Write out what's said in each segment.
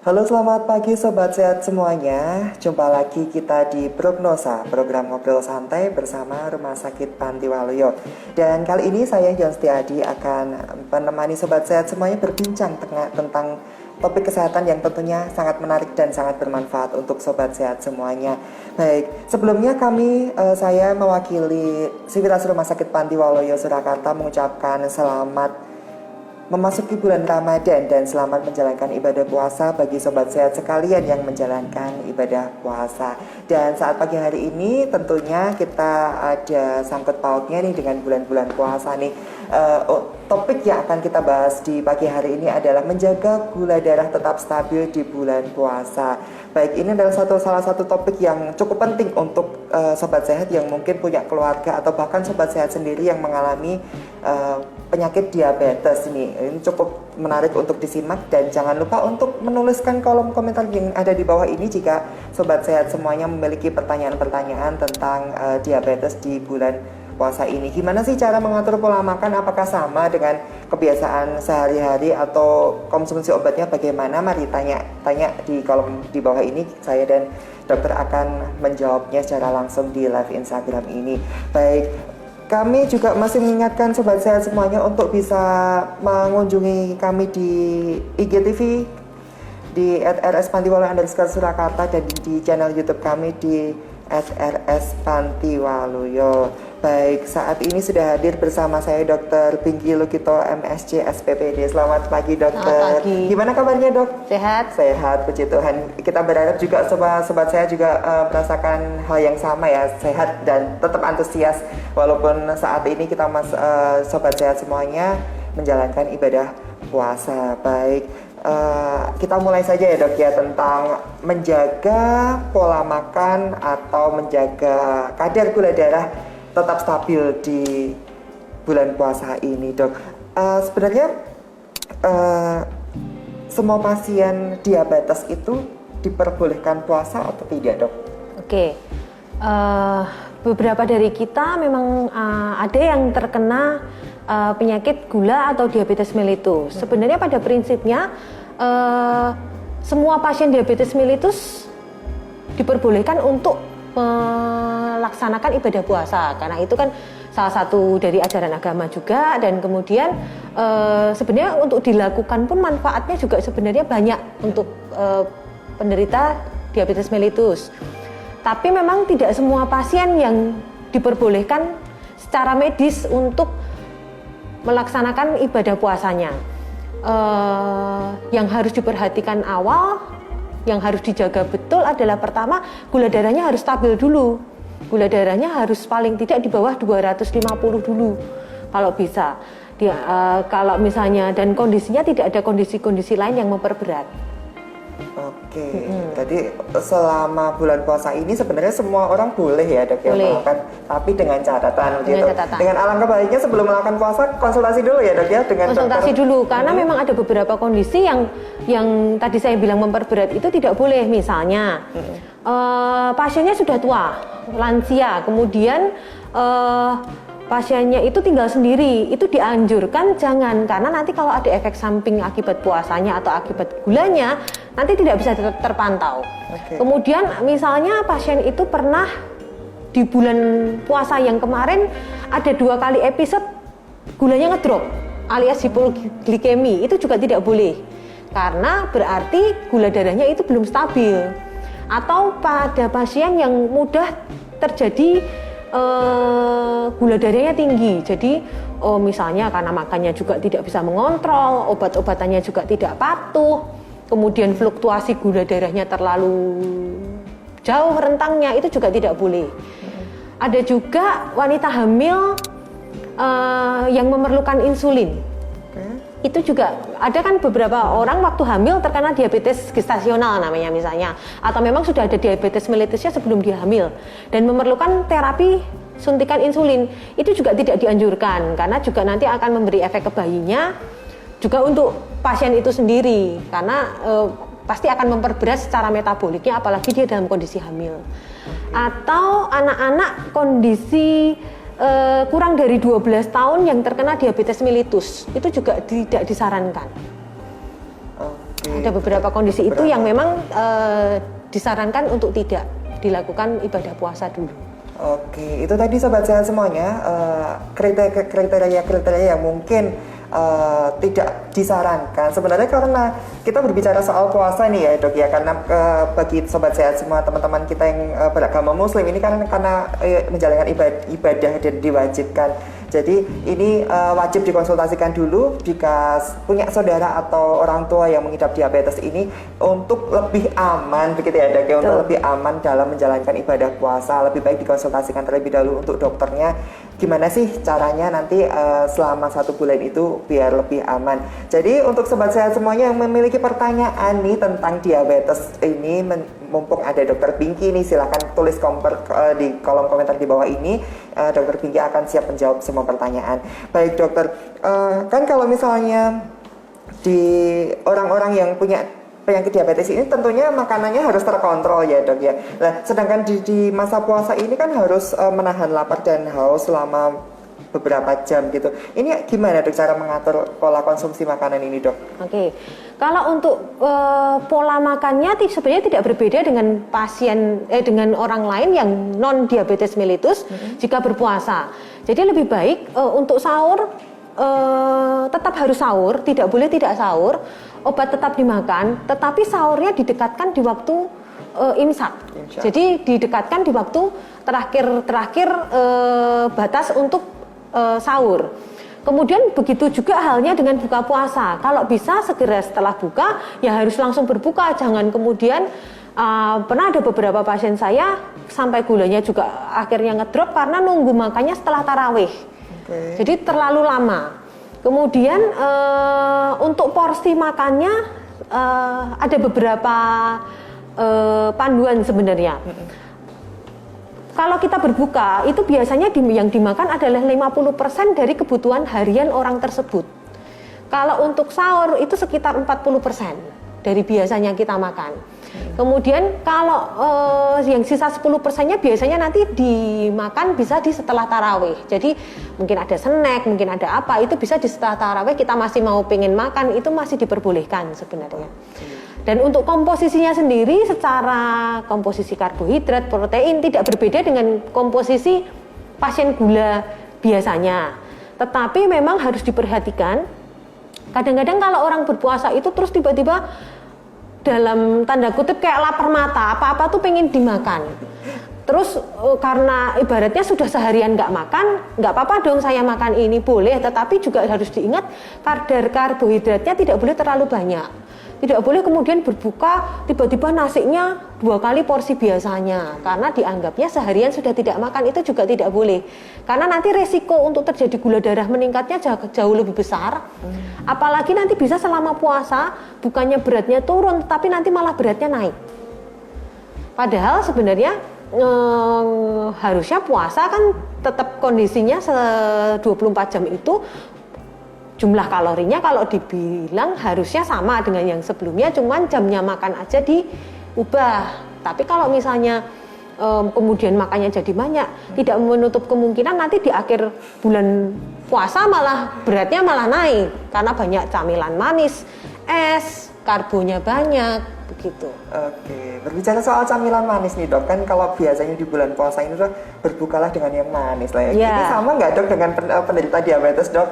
Halo, selamat pagi Sobat Sehat semuanya. Jumpa lagi kita di Prognosa, program ngobrol santai bersama Rumah Sakit Panti Waluyo. Dan kali ini saya Yon Setiadi akan menemani Sobat Sehat semuanya berbincang tentang topik kesehatan yang tentunya sangat menarik dan sangat bermanfaat untuk Sobat Sehat semuanya. Baik, sebelumnya saya mewakili Sivitas Rumah Sakit Panti Waluyo Surakarta mengucapkan selamat memasuki bulan Ramadan dan selamat menjalankan ibadah puasa bagi Sobat Sehat sekalian yang menjalankan ibadah puasa. Dan saat pagi hari ini tentunya kita ada sangkut pautnya nih dengan bulan-bulan puasa nih. Topik yang akan kita bahas di pagi hari ini adalah menjaga gula darah tetap stabil di bulan puasa. Baik, ini adalah salah satu topik yang cukup penting untuk Sobat Sehat yang mungkin punya keluarga atau bahkan Sobat Sehat sendiri yang mengalami penyakit diabetes ini. Ini cukup menarik untuk disimak dan jangan lupa untuk menuliskan kolom komentar yang ada di bawah ini jika Sobat Sehat semuanya memiliki pertanyaan-pertanyaan tentang diabetes di bulan puasa ini. Gimana sih cara mengatur pola makan? Apakah sama dengan kebiasaan sehari-hari atau konsumsi obatnya bagaimana? Mari tanya di kolom di bawah ini. Saya dan dokter akan menjawabnya secara langsung di live Instagram ini. Baik, kami juga masih mengingatkan Sobat Sehat semuanya untuk bisa mengunjungi kami di IGTV di @rspantiwaluyo_Surakarta dan di channel YouTube kami di @rspantiwaluyo. Baik, saat ini sudah hadir bersama saya Dr. Pinky Lukito, MSc, SPPD. Selamat pagi dokter. Selamat pagi. Gimana kabarnya dok? Sehat. Sehat, puji Tuhan. Kita berharap juga sobat saya juga merasakan hal yang sama ya, sehat dan tetap antusias. Walaupun saat ini kita sobat sehat semuanya menjalankan ibadah puasa. Baik, kita mulai saja ya dok ya tentang menjaga pola makan atau menjaga kadar gula darah tetap stabil di bulan puasa ini dok. Sebenarnya semua pasien diabetes itu diperbolehkan puasa atau tidak dok? Oke, beberapa dari kita memang ada yang terkena penyakit gula atau diabetes mellitus. Sebenarnya pada prinsipnya semua pasien diabetes mellitus diperbolehkan untuk melaksanakan ibadah puasa, karena itu kan salah satu dari ajaran agama juga. Dan kemudian sebenarnya untuk dilakukan pun manfaatnya juga sebenarnya banyak untuk penderita diabetes mellitus. Tapi memang tidak semua pasien yang diperbolehkan secara medis untuk melaksanakan ibadah puasanya. Yang harus diperhatikan awal, yang harus dijaga betul adalah pertama, gula darahnya harus stabil dulu. Gula darahnya harus paling tidak di bawah 250 dulu kalau bisa. Kalau misalnya dan kondisinya tidak ada kondisi-kondisi lain yang memperberat. Oke, jadi selama bulan puasa ini sebenarnya semua orang boleh ya dok ya melakukan, tapi dengan catatan gitu. Dengan alangkah baiknya sebelum melakukan puasa konsultasi dulu ya dok ya dengan konsultasi dokter. Dulu karena memang ada beberapa kondisi yang tadi saya bilang memperberat itu tidak boleh. Misalnya pasiennya sudah tua, lansia, kemudian pasiennya itu tinggal sendiri, itu dianjurkan jangan, karena nanti kalau ada efek samping akibat puasanya atau akibat gulanya nanti tidak bisa terpantau. Kemudian misalnya pasien itu pernah di bulan puasa yang kemarin ada 2 kali episode gulanya ngedrop alias hipoglikemi, itu juga tidak boleh karena berarti gula darahnya itu belum stabil. Atau pada pasien yang mudah terjadi gula darahnya tinggi, jadi misalnya karena makannya juga tidak bisa mengontrol, obat-obatannya juga tidak patuh, kemudian fluktuasi gula darahnya terlalu jauh rentangnya, itu juga tidak boleh. Ada juga wanita hamil yang memerlukan insulin. Itu juga ada kan beberapa orang waktu hamil terkena diabetes gestasional namanya misalnya, atau memang sudah ada diabetes mellitusnya sebelum dia hamil dan memerlukan terapi suntikan insulin. Itu juga tidak dianjurkan karena juga nanti akan memberi efek ke bayinya, juga untuk pasien itu sendiri karena pasti akan memperberat secara metaboliknya apalagi dia dalam kondisi hamil. Atau anak-anak kondisi kurang dari 12 tahun yang terkena diabetes mellitus, itu juga tidak disarankan. Ada beberapa kondisi itu yang memang disarankan untuk tidak dilakukan ibadah puasa dulu. Oke, itu tadi sobat sehat semuanya kriteria yang mungkin tidak disarankan. Sebenarnya karena kita berbicara soal puasa nih ya dok ya, karena bagi sobat sehat semua teman-teman kita yang beragama muslim ini kan karena menjalankan ibadah dan diwajibkan. Jadi ini wajib dikonsultasikan dulu jika punya saudara atau orang tua yang mengidap diabetes ini untuk lebih aman begitu ya dok ya, untuk lebih aman dalam menjalankan ibadah puasa. Lebih baik dikonsultasikan terlebih dahulu untuk dokternya gimana sih caranya nanti selama 1 bulan itu biar lebih aman. Jadi untuk sobat sehat semuanya yang memiliki pertanyaan nih tentang diabetes ini, mumpung ada dokter Pinky nih, silahkan tulis di kolom komentar di bawah ini. Dokter Pinky akan siap menjawab semua pertanyaan. Baik dokter, kan kalau misalnya di orang-orang yang punya penyakit diabetes ini tentunya makanannya harus terkontrol ya dok ya. Nah, sedangkan di masa puasa ini kan harus menahan lapar dan haus selama beberapa jam gitu. Ini gimana dok cara mengatur pola konsumsi makanan ini dok? Oke, kalau untuk pola makannya sebenarnya tidak berbeda dengan dengan orang lain yang non diabetes mellitus jika berpuasa. Jadi lebih baik untuk sahur tetap harus sahur, tidak boleh tidak sahur. Obat tetap dimakan, tetapi sahurnya didekatkan di waktu imsak. Jadi didekatkan di waktu terakhir batas untuk sahur. Kemudian begitu juga halnya dengan buka puasa. Kalau bisa segera setelah buka ya harus langsung berbuka. Jangan kemudian pernah ada beberapa pasien saya sampai gulanya juga akhirnya ngedrop karena nunggu makannya setelah tarawih. Jadi terlalu lama. Kemudian untuk porsi makannya ada beberapa panduan sebenarnya. Kalau kita berbuka itu biasanya yang dimakan adalah 50% dari kebutuhan harian orang tersebut. Kalau untuk sahur itu sekitar 40% dari biasanya kita makan. Kemudian kalau yang sisa 10%-nya biasanya nanti dimakan bisa di setelah tarawih. Jadi mungkin ada snack, mungkin ada apa, itu bisa di setelah tarawih kita masih mau pengen makan, itu masih diperbolehkan sebenarnya. Dan untuk komposisinya sendiri secara komposisi karbohidrat, protein tidak berbeda dengan komposisi pasien gula biasanya. Tetapi memang harus diperhatikan, kadang-kadang kalau orang berpuasa itu terus tiba-tiba dalam tanda kutip kayak lapar mata, apa-apa tuh pengen dimakan. Terus karena ibaratnya sudah seharian nggak makan, nggak apa-apa dong saya makan ini, boleh, tetapi juga harus diingat kadar karbohidratnya tidak boleh terlalu banyak. Tidak boleh kemudian berbuka tiba-tiba nasinya 2 kali porsi biasanya, karena dianggapnya seharian sudah tidak makan, itu juga tidak boleh. Karena nanti resiko untuk terjadi gula darah meningkatnya jauh lebih besar. Apalagi nanti bisa selama puasa bukannya beratnya turun, tapi nanti malah beratnya naik. Padahal sebenarnya harusnya puasa kan tetap kondisinya 24 jam itu jumlah kalorinya kalau dibilang harusnya sama dengan yang sebelumnya, cuman jamnya makan aja diubah. Tapi kalau misalnya kemudian makannya jadi banyak, tidak menutup kemungkinan nanti di akhir bulan puasa malah beratnya malah naik karena banyak camilan manis, es, karbonya banyak, begitu. Oke, berbicara soal camilan manis nih dok, kan kalau biasanya di bulan puasa ini dok berbukalah dengan yang manis lah ya. Ini sama nggak dok dengan penderita diabetes dok?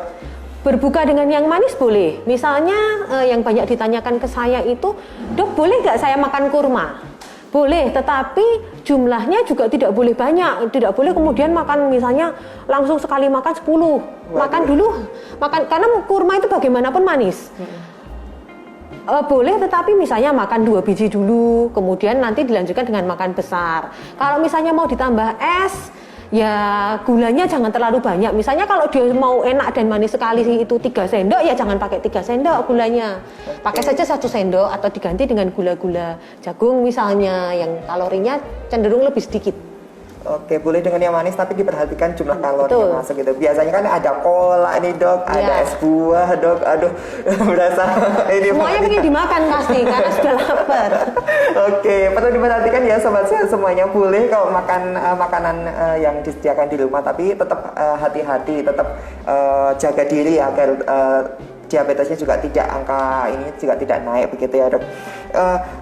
Berbuka dengan yang manis boleh. Misalnya yang banyak ditanyakan ke saya itu, dok boleh nggak saya makan kurma? Boleh, tetapi jumlahnya juga tidak boleh banyak. Tidak boleh kemudian makan misalnya langsung sekali makan 10. Makan dulu, karena kurma itu bagaimanapun manis. Boleh, tetapi misalnya makan 2 biji dulu, kemudian nanti dilanjutkan dengan makan besar. Kalau misalnya mau ditambah es, ya gulanya jangan terlalu banyak. Misalnya kalau dia mau enak dan manis sekali itu 3 sendok, ya jangan pakai 3 sendok gulanya. Pakai saja 1 sendok atau diganti dengan gula-gula jagung misalnya yang kalorinya cenderung lebih sedikit. Oke, boleh dengan yang manis tapi diperhatikan jumlah kalori yang masuk gitu. Biasanya kan ada cola nih dok, ada es buah dok, aduh berasa ini semuanya pengen dimakan pasti karena sudah lapar. Oke, perlu diperhatikan ya sobat sehat semuanya. Boleh kalau makan makanan yang disediakan di rumah, tapi tetap hati-hati, tetap jaga diri agar diabetesnya juga tidak, angka ini juga tidak naik begitu ya dok.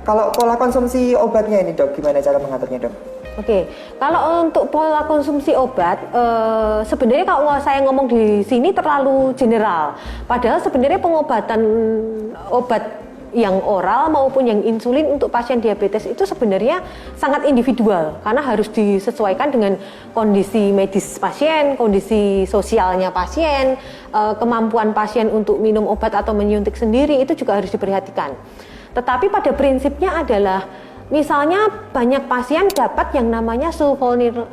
Kalau pola konsumsi obatnya ini dok, gimana cara mengaturnya dok? Oke, kalau untuk pola konsumsi obat, sebenarnya kalau saya ngomong di sini terlalu general. Padahal sebenarnya pengobatan obat yang oral maupun yang insulin untuk pasien diabetes itu sebenarnya sangat individual karena harus disesuaikan dengan kondisi medis pasien, kondisi sosialnya pasien, kemampuan pasien untuk minum obat atau menyuntik sendiri itu juga harus diperhatikan. Tetapi pada prinsipnya adalah misalnya banyak pasien dapat yang namanya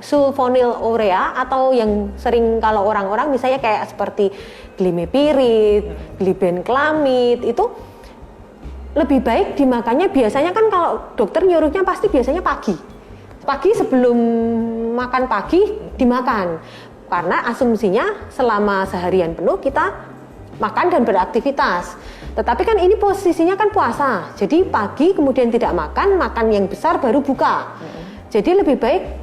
sulfonylurea atau yang sering kalau orang-orang misalnya kayak seperti glimepirid, glibenclamid itu lebih baik dimakannya biasanya kan kalau dokter nyuruhnya pasti biasanya pagi sebelum makan pagi dimakan karena asumsinya selama seharian penuh kita makan dan beraktivitas. Tetapi kan ini posisinya kan puasa, jadi pagi kemudian tidak makan yang besar baru buka. Jadi lebih baik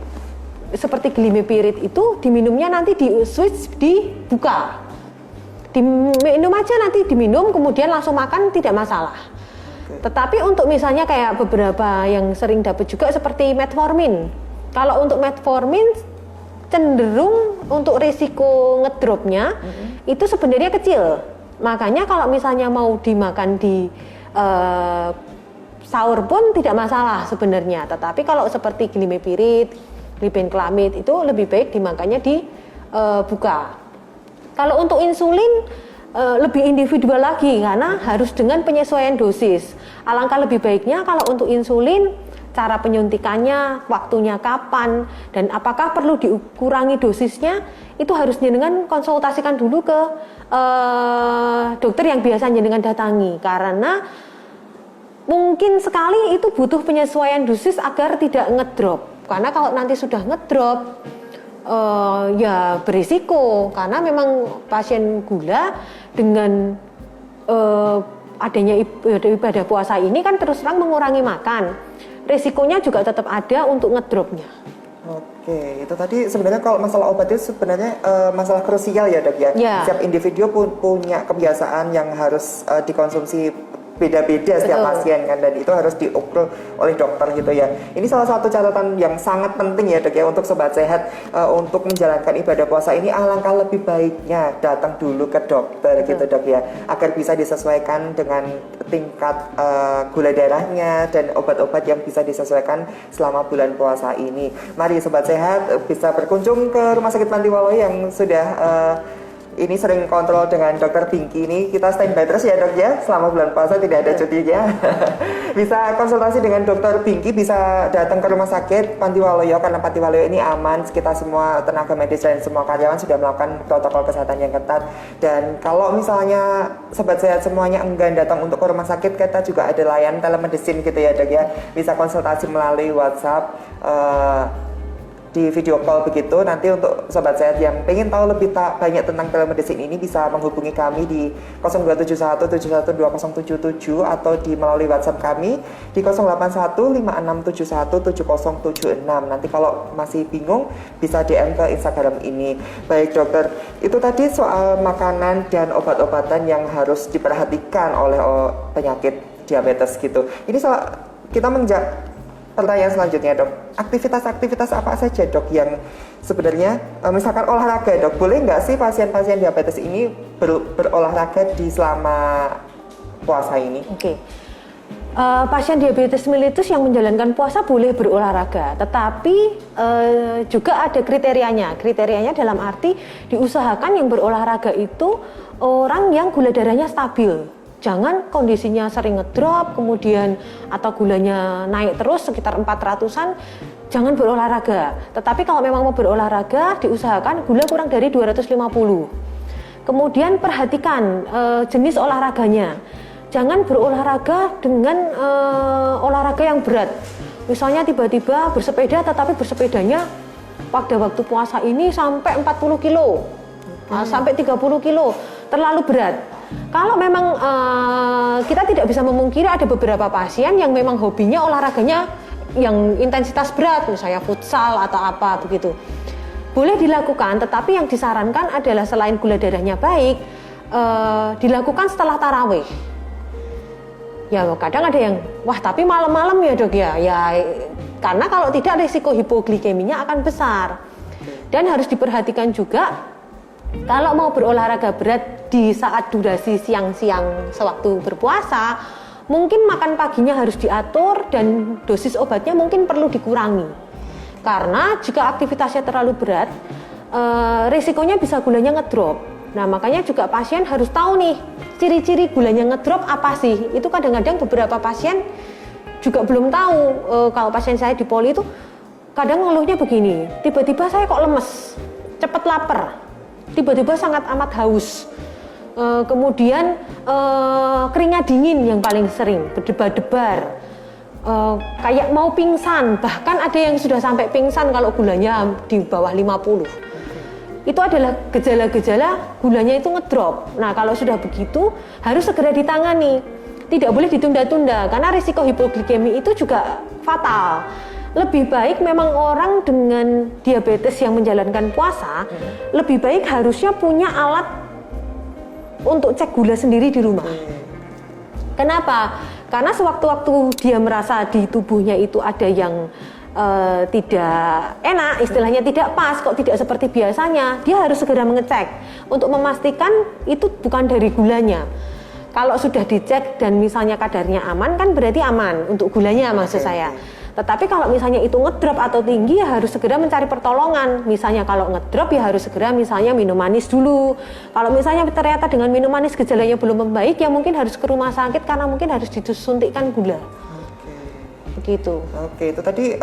seperti glimepirid itu diminumnya nanti di switch dibuka, diminum aja nanti diminum kemudian langsung makan tidak masalah. Tetapi untuk misalnya kayak beberapa yang sering dapat juga seperti metformin. Kalau untuk metformin cenderung untuk risiko ngedropnya itu sebenarnya kecil. Makanya kalau misalnya mau dimakan di sahur pun tidak masalah sebenarnya. Tetapi kalau seperti glimepirid, glibenclamid itu lebih baik dimakannya di buka. Kalau untuk insulin lebih individual lagi karena harus dengan penyesuaian dosis. Alangkah lebih baiknya kalau untuk insulin cara penyuntikannya, waktunya kapan dan apakah perlu dikurangi dosisnya itu harus jenengan konsultasikan dulu ke dokter yang biasa jenengan datangi karena mungkin sekali itu butuh penyesuaian dosis agar tidak ngedrop. Karena kalau nanti sudah ngedrop ya berisiko karena memang pasien gula dengan adanya ibadah puasa ini kan terus terang mengurangi makan, risikonya juga tetap ada untuk ngedropnya. Oke, itu tadi sebenarnya kalau masalah obat itu sebenarnya masalah krusial ya dok ya. Setiap individu punya kebiasaan yang harus dikonsumsi beda-beda setiap pasien kan, dan itu harus diukur oleh dokter gitu ya. Ini salah satu catatan yang sangat penting ya dok ya untuk sobat sehat, untuk menjalankan ibadah puasa ini alangkah lebih baiknya datang dulu ke dokter gitu dok ya, agar bisa disesuaikan dengan tingkat gula darahnya dan obat-obat yang bisa disesuaikan selama bulan puasa ini. Mari sobat sehat bisa berkunjung ke Rumah Sakit Panti Waluyo yang sudah ini sering kontrol dengan dokter Pinky ini. Kita standby terus ya dok ya, selama bulan puasa tidak ada cutinya. Bisa konsultasi dengan dokter Pinky, bisa datang ke Rumah Sakit Panti Waluyo karena Panti Waluyo ini aman. Kita semua tenaga medis dan semua karyawan sudah melakukan protokol kesehatan yang ketat. Dan kalau misalnya sobat sehat semuanya enggan datang untuk ke rumah sakit, kita juga ada layanan telemedicine gitu ya dok ya. Bisa konsultasi melalui WhatsApp, di video call begitu. Nanti untuk sobat sehat yang pengen tahu lebih banyak tentang telemedicine ini bisa menghubungi kami di 0271712077 atau di melalui WhatsApp kami di 08156717007076. Nanti kalau masih bingung bisa DM ke Instagram ini. Baik dokter, itu tadi soal makanan dan obat-obatan yang harus diperhatikan oleh penyakit diabetes gitu. Ini soal kita pertanyaan selanjutnya dok, aktivitas-aktivitas apa saja dok yang sebenarnya misalkan olahraga dok, boleh nggak sih pasien-pasien diabetes ini berolahraga di selama puasa ini? Oke. Pasien diabetes mellitus yang menjalankan puasa boleh berolahraga, tetapi juga ada kriterianya. Kriterianya dalam arti diusahakan yang berolahraga itu orang yang gula darahnya stabil. Jangan kondisinya sering ngedrop, kemudian atau gulanya naik terus sekitar 400-an, jangan berolahraga. Tetapi kalau memang mau berolahraga, diusahakan gula kurang dari 250. Kemudian perhatikan jenis olahraganya. Jangan berolahraga dengan olahraga yang berat. Misalnya tiba-tiba bersepeda, tetapi bersepedanya pada waktu puasa ini sampai 40 kilo, sampai 30 kilo, terlalu berat. Kalau memang kita tidak bisa memungkiri ada beberapa pasien yang memang hobinya olahraganya yang intensitas berat, misalnya futsal atau apa begitu. Boleh dilakukan, tetapi yang disarankan adalah selain gula darahnya baik, dilakukan setelah tarawih. Ya kadang ada yang, wah tapi malam-malam ya dok ya, karena kalau tidak risiko hipoglikeminya akan besar. Dan harus diperhatikan juga kalau mau berolahraga berat di saat durasi siang-siang sewaktu berpuasa, mungkin makan paginya harus diatur dan dosis obatnya mungkin perlu dikurangi. Karena jika aktivitasnya terlalu berat, risikonya bisa gulanya ngedrop. Nah makanya juga pasien harus tahu nih ciri-ciri gulanya ngedrop apa sih. Itu kadang-kadang beberapa pasien juga belum tahu. Kalau pasien saya di poli itu kadang ngeluhnya begini, tiba-tiba saya kok lemes, cepet lapar, tiba-tiba sangat amat haus, kemudian keringat dingin yang paling sering, berdebar-debar, kayak mau pingsan, bahkan ada yang sudah sampai pingsan kalau gulanya di bawah 50. Itu adalah gejala-gejala gulanya itu ngedrop. Nah kalau sudah begitu harus segera ditangani, tidak boleh ditunda-tunda karena risiko hipoglikemi itu juga fatal. Lebih baik memang orang dengan diabetes yang menjalankan puasa, lebih baik harusnya punya alat untuk cek gula sendiri di rumah. Kenapa? Karena sewaktu-waktu dia merasa di tubuhnya itu ada yang tidak enak, istilahnya tidak pas, kok tidak seperti biasanya, dia harus segera mengecek untuk memastikan itu bukan dari gulanya. Kalau sudah dicek dan misalnya kadarnya aman, kan berarti aman untuk gulanya maksud saya. Tetapi kalau misalnya itu ngedrop atau tinggi, ya harus segera mencari pertolongan. Misalnya kalau ngedrop ya harus segera misalnya minum manis dulu. Kalau misalnya ternyata dengan minum manis gejalanya belum membaik, ya mungkin harus ke rumah sakit karena mungkin harus disuntikkan gula. Begitu. Oke, itu tadi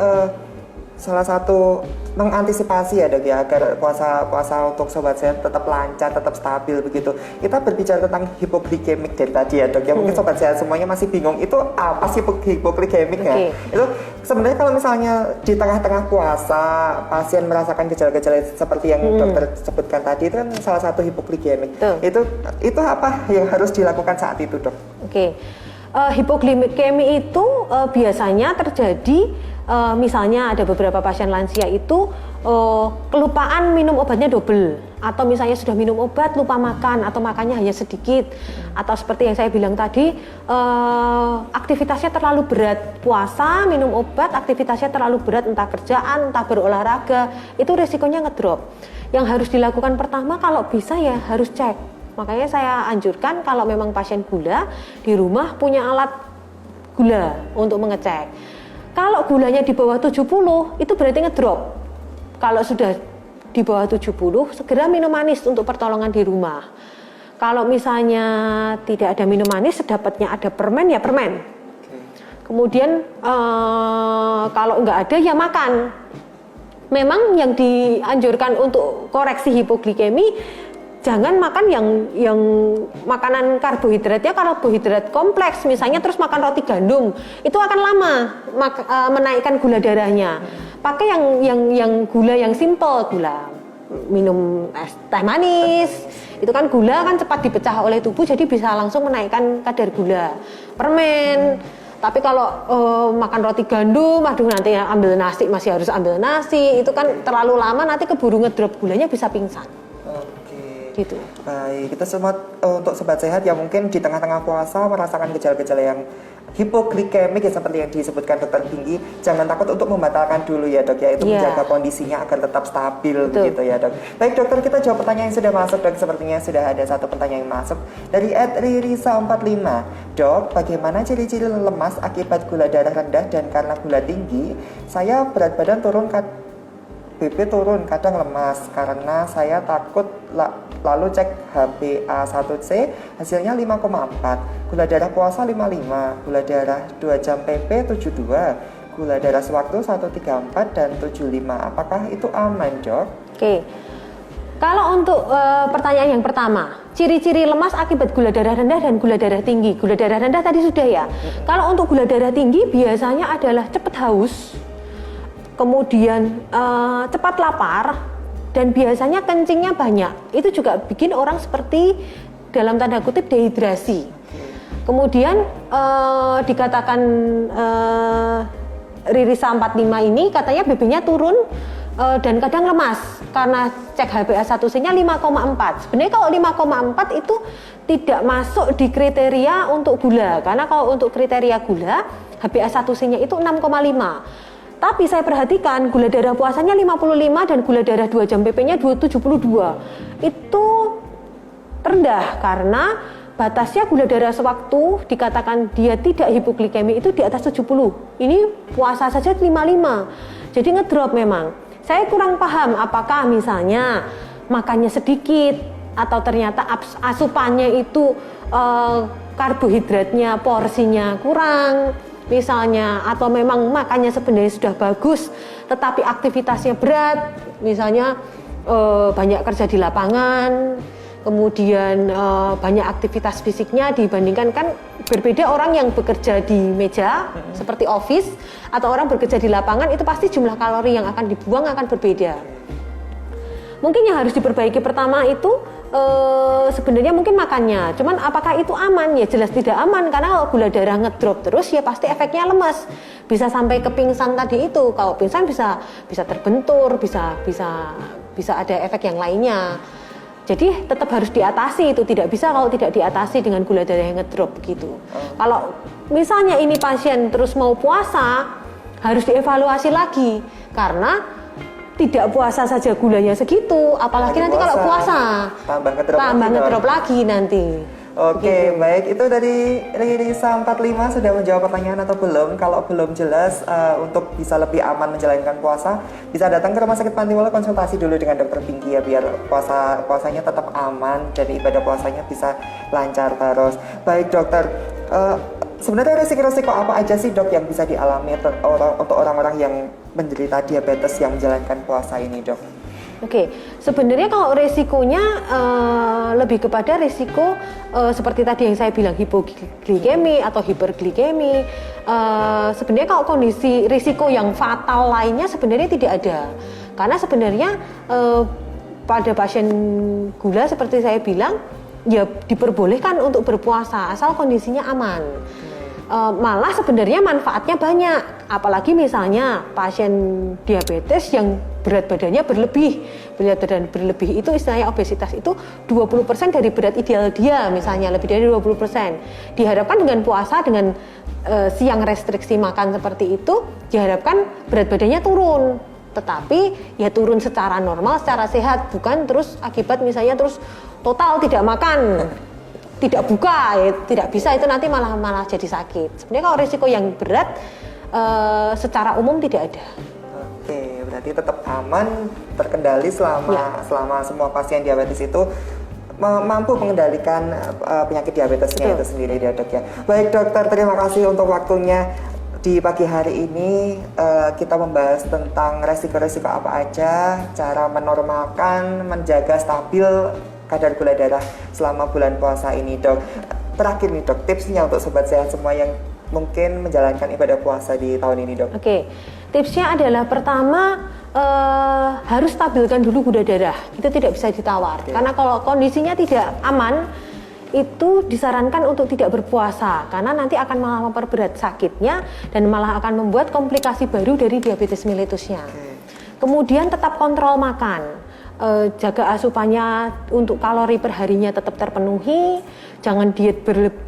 salah satu mengantisipasi ya dok ya, agar puasa untuk sobat sehat tetap lancar, tetap stabil begitu. Kita berbicara tentang hipoglikemik dari tadi ya dok ya, mungkin sobat sehat semuanya masih bingung itu apa sih hipoglikemik ya? Itu sebenarnya kalau misalnya di tengah-tengah puasa pasien merasakan gejala-gejala seperti yang dokter sebutkan tadi, itu kan salah satu hipoglikemik. Itu apa yang harus dilakukan saat itu dok? Oke. Hipoglikemi itu biasanya terjadi misalnya ada beberapa pasien lansia itu kelupaan minum obatnya double, atau misalnya sudah minum obat lupa makan atau makannya hanya sedikit, atau seperti yang saya bilang tadi aktivitasnya terlalu berat, puasa minum obat aktivitasnya terlalu berat, entah kerjaan entah berolahraga, itu resikonya ngedrop. Yang harus dilakukan pertama kalau bisa ya harus cek. Makanya saya anjurkan kalau memang pasien gula di rumah punya alat gula untuk mengecek. Kalau gulanya di bawah 70 itu berarti ngedrop. Kalau sudah di bawah 70 segera minum manis untuk pertolongan di rumah. Kalau misalnya tidak ada minum manis, sedapatnya ada permen ya permen. Kemudian kalau nggak ada ya makan. Memang yang dianjurkan untuk koreksi hipoglikemi, jangan makan yang makanan karbohidrat ya, karbohidrat kompleks misalnya, terus makan roti gandum itu akan lama menaikkan gula darahnya. Pakai yang gula yang simple, gula minum es teh manis, itu kan gula kan cepat dipecah oleh tubuh jadi bisa langsung menaikkan kadar gula. Permen. Tapi kalau makan roti gandum, aduh nanti ambil nasi, masih harus ambil nasi, itu kan terlalu lama nanti keburu ngedrop gulanya, bisa pingsan. Gitu. Baik, kita semua untuk sobat sehat yang mungkin di tengah-tengah puasa merasakan gejala-gejala yang hipoglikemik ya seperti yang disebutkan dokter Tinggi, jangan takut untuk membatalkan dulu ya dok ya, itu menjaga kondisinya agar tetap stabil begitu ya dok. Baik dokter, kita jawab pertanyaan yang sudah masuk dok. Sepertinya sudah ada satu pertanyaan yang masuk dari @ririsa45. Dok, bagaimana ciri-ciri lemas akibat gula darah rendah dan karena gula tinggi? Saya berat badan turun, BP turun, kadang lemas karena saya takut, lalu cek HbA1c hasilnya 5,4, gula darah puasa 55, gula darah 2 jam PP 72, gula darah sewaktu 134 dan 75. Apakah itu aman dok? Oke. Kalau untuk pertanyaan yang pertama, ciri-ciri lemas akibat gula darah rendah dan gula darah tinggi. Gula darah rendah tadi sudah ya. Kalau untuk gula darah tinggi biasanya adalah cepat haus, kemudian cepat lapar, dan biasanya kencingnya banyak. Itu juga bikin orang seperti dalam tanda kutip dehidrasi. Kemudian dikatakan Ririsa 45 ini katanya BB-nya turun dan kadang lemas karena cek HbA1c-nya 5,4. Sebenarnya kalau 5,4 itu tidak masuk di kriteria untuk gula, karena kalau untuk kriteria gula HbA1c-nya itu 6,5. Tapi saya perhatikan gula darah puasanya 55 dan gula darah 2 jam PP-nya 272. Itu rendah karena batasnya gula darah sewaktu dikatakan dia tidak hipoglikemi itu di atas 70. Ini puasa saja 55. Jadi ngedrop memang. Saya kurang paham apakah misalnya makannya sedikit atau ternyata asupannya itu karbohidratnya porsinya kurang misalnya, atau memang makannya sebenarnya sudah bagus tetapi aktivitasnya berat, misalnya banyak kerja di lapangan, kemudian banyak aktivitas fisiknya dibandingkan, kan berbeda orang yang bekerja di meja seperti office atau orang bekerja di lapangan, itu pasti jumlah kalori yang akan dibuang akan berbeda. Mungkin yang harus diperbaiki pertama itu sebenarnya mungkin makannya, cuman apakah itu aman? Ya jelas tidak aman, karena kalau gula darah ngedrop terus ya pasti efeknya lemas, bisa sampai ke pingsan tadi itu. Kalau pingsan bisa terbentur, bisa ada efek yang lainnya. Jadi tetap harus diatasi, itu tidak bisa kalau tidak diatasi dengan gula darah yang ngedrop gitu. Kalau misalnya ini pasien terus mau puasa, harus dievaluasi lagi, karena tidak puasa saja gulanya segitu, apalagi nanti kalau puasa tambah ngedrop lagi nanti. Oke, baik, itu dari Risa 45 sudah menjawab pertanyaan atau belum? Kalau belum jelas, untuk bisa lebih aman menjalankan puasa, bisa datang ke Rumah Sakit Pantiwala, konsultasi dulu dengan Dokter Pinky ya, biar puasanya tetap aman dan ibadah puasanya bisa lancar terus. Baik dokter, sebenarnya resiko-resiko apa aja sih dok yang bisa dialami untuk orang-orang yang menderita diabetes yang menjalankan puasa ini dok? Oke, sebenarnya kalau resikonya lebih kepada resiko seperti tadi yang saya bilang hipoglikemi atau hiperglikemi. Sebenarnya kalau kondisi risiko yang fatal lainnya sebenarnya tidak ada, karena sebenarnya pada pasien gula seperti saya bilang ya diperbolehkan untuk berpuasa asal kondisinya aman. Malah sebenarnya manfaatnya banyak, apalagi misalnya pasien diabetes yang berat badannya berlebih. Berat badan berlebih itu istilahnya obesitas itu 20% dari berat ideal dia, misalnya lebih dari 20%. Diharapkan dengan puasa, dengan siang restriksi makan seperti itu, diharapkan berat badannya turun. Tetapi ya turun secara normal, secara sehat, bukan terus akibat misalnya terus total tidak makan, tidak buka, ya tidak bisa, itu nanti malah jadi sakit. Sebenarnya kalau risiko yang berat secara umum tidak ada. Oke, berarti tetap aman, terkendali selama semua pasien diabetes itu mampu mengendalikan penyakit diabetesnya. Betul. Itu sendiri ya dok ya. Baik dokter, terima kasih untuk waktunya. Di pagi hari ini kita membahas tentang resiko-resiko apa aja, cara menormalkan, menjaga stabil kadar gula darah selama bulan puasa ini dok. Terakhir nih dok, tipsnya untuk sobat sehat semua yang mungkin menjalankan ibadah puasa di tahun ini dok. Oke, tipsnya adalah pertama harus stabilkan dulu gula darah, itu tidak bisa ditawar. Karena kalau kondisinya tidak aman, itu disarankan untuk tidak berpuasa, karena nanti akan malah memperberat sakitnya dan malah akan membuat komplikasi baru dari diabetes mellitusnya. Kemudian tetap kontrol makan. Jaga asupannya untuk kalori perharinya tetap terpenuhi, jangan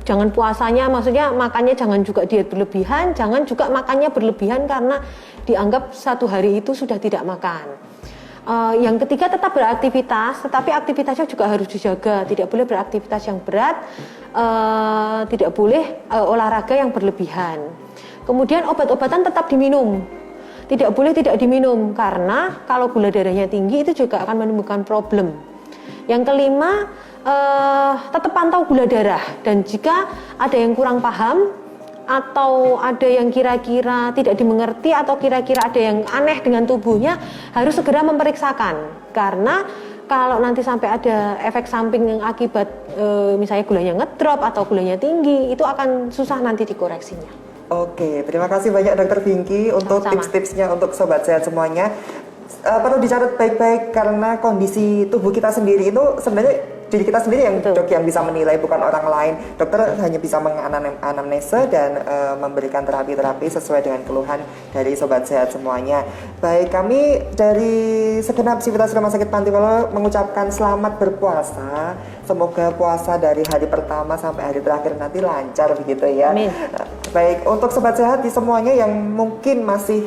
jangan puasanya, maksudnya makannya jangan juga diet berlebihan, jangan juga makannya berlebihan karena dianggap satu hari itu sudah tidak makan. Yang ketiga tetap beraktivitas, tetapi aktivitasnya juga harus dijaga, tidak boleh beraktivitas yang berat, tidak boleh olahraga yang berlebihan. Kemudian obat-obatan tetap diminum. Tidak boleh tidak diminum, karena kalau gula darahnya tinggi itu juga akan menimbulkan problem. Yang kelima, tetap pantau gula darah, dan jika ada yang kurang paham atau ada yang kira-kira tidak dimengerti atau kira-kira ada yang aneh dengan tubuhnya, harus segera memeriksakan. Karena kalau nanti sampai ada efek samping yang akibat misalnya gulanya ngedrop atau gulanya tinggi, itu akan susah nanti dikoreksinya. Oke, terima kasih banyak Dokter Pinky untuk tips-tipsnya untuk sobat sehat semuanya. Perlu dicatat baik-baik karena kondisi tubuh kita sendiri itu sebenarnya diri kita sendiri yang Betul. dok yang bisa menilai, bukan orang lain. Dokter hanya bisa menganamnesa dan memberikan terapi-terapi sesuai dengan keluhan dari sobat sehat semuanya. Baik, kami dari segenap sivitas Rumah Sakit Panti Waluyo mengucapkan selamat berpuasa. Semoga puasa dari hari pertama sampai hari terakhir nanti lancar begitu ya. Amin. Baik, untuk sobat sehat di semuanya yang mungkin masih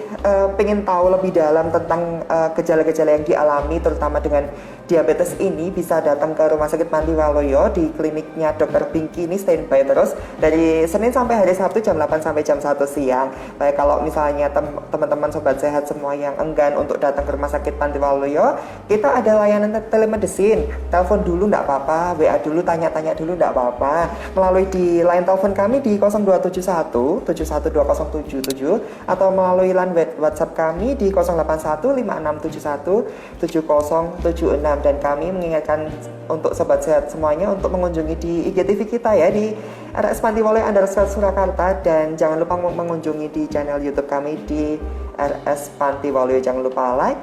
pengen tahu lebih dalam tentang gejala-gejala yang dialami terutama dengan diabetes ini, bisa datang ke Rumah Sakit Panti Waluyo di kliniknya Dr. Pinky. Ini standby terus dari Senin sampai hari Sabtu jam 8 sampai jam 1 siang. Baik, kalau misalnya teman-teman sobat sehat semua yang enggan untuk datang ke Rumah Sakit Panti Waluyo, kita ada layanan telemedicine. Telepon dulu enggak apa-apa, WA dulu, tanya-tanya dulu enggak apa-apa. Melalui di line telepon kami di 0271 712077 atau melalui line WhatsApp kami di 081 5671 7076. Dan kami mengingatkan untuk sobat sehat semuanya untuk mengunjungi di IGTV kita ya di RS Panti Waluyo _Surakarta, dan jangan lupa mengunjungi di channel YouTube kami di RS Panti Waluyo. Jangan lupa like,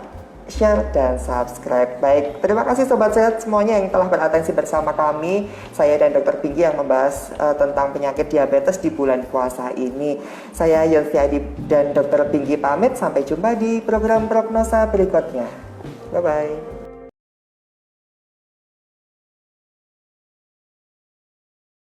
share, dan subscribe. Baik, terima kasih sobat sehat semuanya yang telah beratensi bersama kami, saya dan Dr. Pinky yang membahas tentang penyakit diabetes di bulan puasa ini. Saya Yonstiadi dan Dr. Pinky pamit, sampai jumpa di program prognosa berikutnya. Bye-bye.